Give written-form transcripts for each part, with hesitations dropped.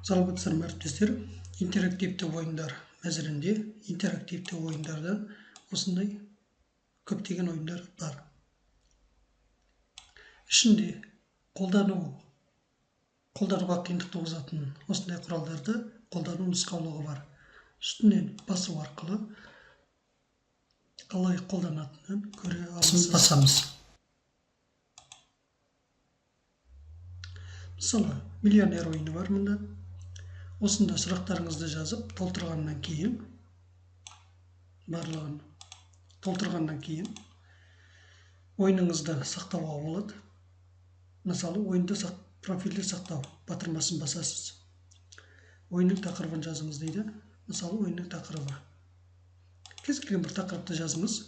Саламатсыздар әріптестер. Интерактивті ойындар мәзірінде интерактивті ойындарда осындай көптеген ойындар бар. Ішінде қолдануға қиындық туғызатын осындай құралдарды қолдану нұсқаулығы бар. Үстінен басу арқылы қалай қолданатынын көре аласыз. Басамыз. Мысалы, миллионер ойыны бар мұнда. Осында сұрақтарыңызды жазып, толтырғаннан кейін ойыныңызды сақтауға болады. Мысалы, ойынды профильді сақтау батырмасын басасыз. Ойынның тақырыбын жазыңыз дейді. Мысалы, ойынның тақырыбы. Кез келген бір тақырыпты жазыңыз.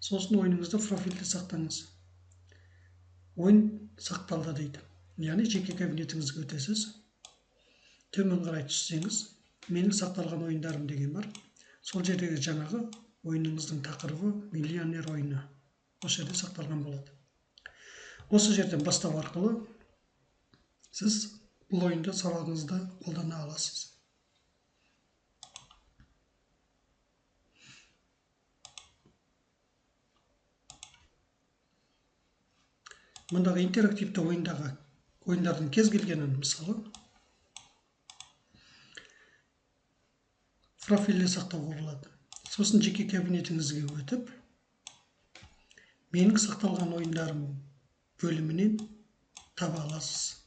Сосын ойыныңызды профильді сақтаңыз. Ойын сақталды дейді. Яғни жеке кабинетіңізге өтесіз. Төмен қарай түссеңіз, менің сақталған ойындарым деген бар. Сол жердегі жаңағы ойыныңыздың тақырыбы миллионер ойыны. Осы жерде сақталған болады. Осы жерден бастау арқылы сіз бұл ойынды сабағыңызда қолдана аласыз. Мұндағы интерактивті ойындардың кез келгенін, мысалы, профильде сақтауға болады. Сосын жеке кабинетіңізге өтіп, менің сақталған ойындарым бөлімінен таба аласыз.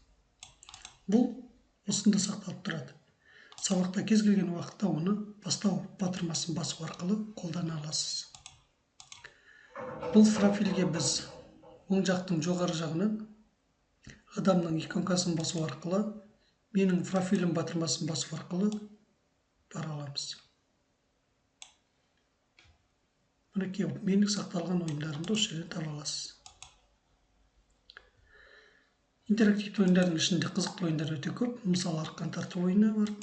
Бұл осында сақталып тұрады. Сабақта кез келген уақытта оны бастау батырмасын басу арқылы қолдана аласыз. Бұл профильге біз оң жақтың жоғары жағынан адамның иконкасын басу арқылы, менің профилім батырмасын басу арқылы бара аламыз. Мінекей, менің сақталған ойындарымды осы жерден таба аласыз. Интерактивті ойындардың ішінде қызықты ойындар өте көп. Мысалы, арқан тарту ойыны бар.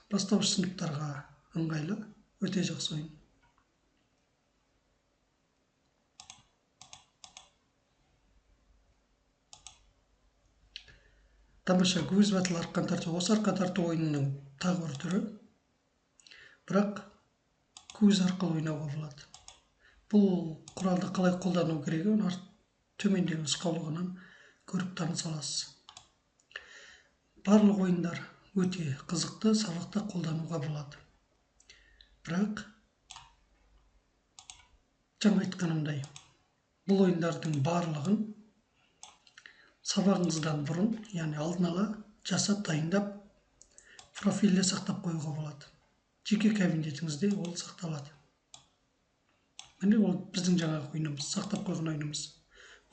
Бастауыш сыныптарға ыңғайлы, өте жақсы ойын. Тамаша квиз батл арқан тарту. Осы арқан тарту ойынының тағы бір түрі. Бірақ квиз арқылы ойнауға болады. Бұл құралды қалай қолдану керегі, төмендегі нұсқаулығынан көріп таныса аласыз. Барлық ойындар өте қызықты, сабақта қолдануға болады. Бірақ жаңа айтқанымдай, бұл ойындардың барлығын сабағыңыздан бұрын, яғни алдын ала жасап дайындап, профильде сақтап қоюға болады. Жеке кабинетіңізде ол сақталады. Міне ол біздің жаңағы ойынымыз, сақтап қойған ойынымыз.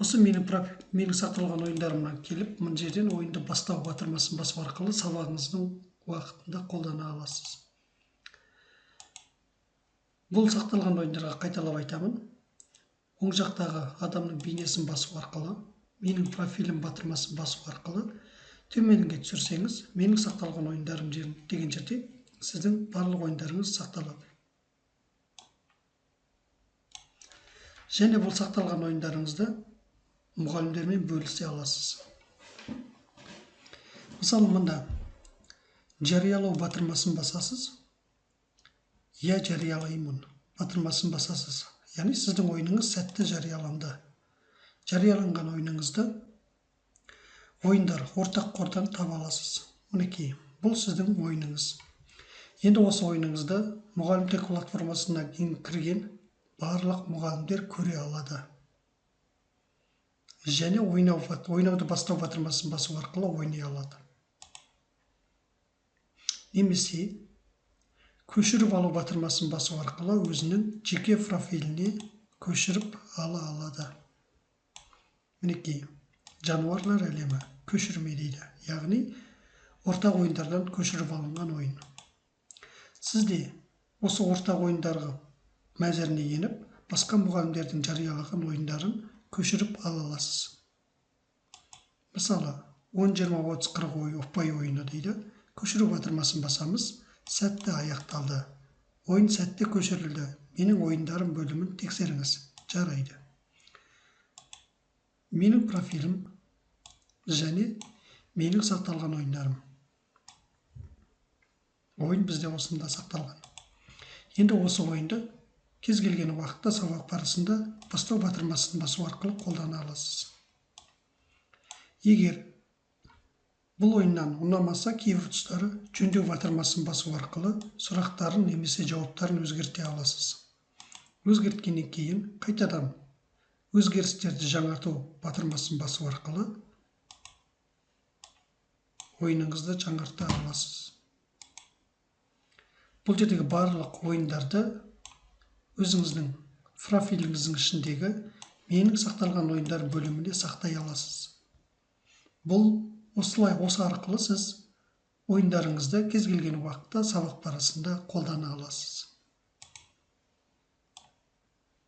Осы менің сақталған ойындарымнан келіп, мұн жерден ойынды бастау батырмасын басу арқылы сабағыңыздың уақытында қолдана аласыз. Бұл сақталған ойындарға қайталап айтамын. Оң жақтағы адамның бейнесін басу арқылы, менің профилім батырмасын басу арқылы төменге түсірсеңіз, менің сақталған ойындарым деген жерде сіздің барлық ойындарыңыз сақталады. Және бұл сақталған ойындарыңызды мұғалімдермен бөлісе аласыз. Мысалы, мұнда жариялау батырмасын басасыз. Я жариялаймын батырмасын басасыз. Яғни сіздің ойыныңыз сәтті жарияланды. Жарияланған ойыныңызды ойындар ортақ қордан таба аласыз. Мінекей, бұл сіздің ойыныңыз. Енді осы ойыныңызды мұғалімдік платформасына кірген барлық мұғалімдер көре алады. Және ойнауды бастау батырмасын басу арқылы ойнай алады. Немесе көшіріп алу батырмасын басу арқылы өзінің жеке профиліне көшіріп ала алады. Мінекей, жануарлар әлемі көшірме дейді. Яғни, ортақ ойындардан көшіріп алынған ойын. Сізде осы ортақ ойындарға мәзіріне еніп, басқа мұғалімдердің жариялаған ойындарын көшіріп ала аласыз. Мысалы, 10-20-30-40 ұпай ойыны дейді. Көшіру батырмасын басамыз, сәтті аяқталды. Ойын сәтті көшірілді. Менің ойындарым бөлімін тексеріңіз. Жарайды. Менің профилім және менің сақталған ойындарым. Ойын бізде осында сақталған. Енді осы ойынды кез келген уақытта сабақ барысында бастау батырмасын басу арқылы қолдана аласыз. Егер бұл ойыннан ұнамаса, кейбір тұстары жөндеу батырмасын басу арқылы сұрақтарын немесе жауаптарын өзгерте аласыз. Өзгерткеннен кейін қайтадан өзгерістерді жаңарту батырмасын басу арқылы ойыныңызды жаңарта аласыз. Бұл жердегі барлық ойындарды өзіңіздің профиліңіздің ішіндегі менің сақталған ойындар бөлімінде сақтай аласыз. Осы арқылы сіз ойындарыңызды кез келген уақытта сабақ барысында қолдана аласыз.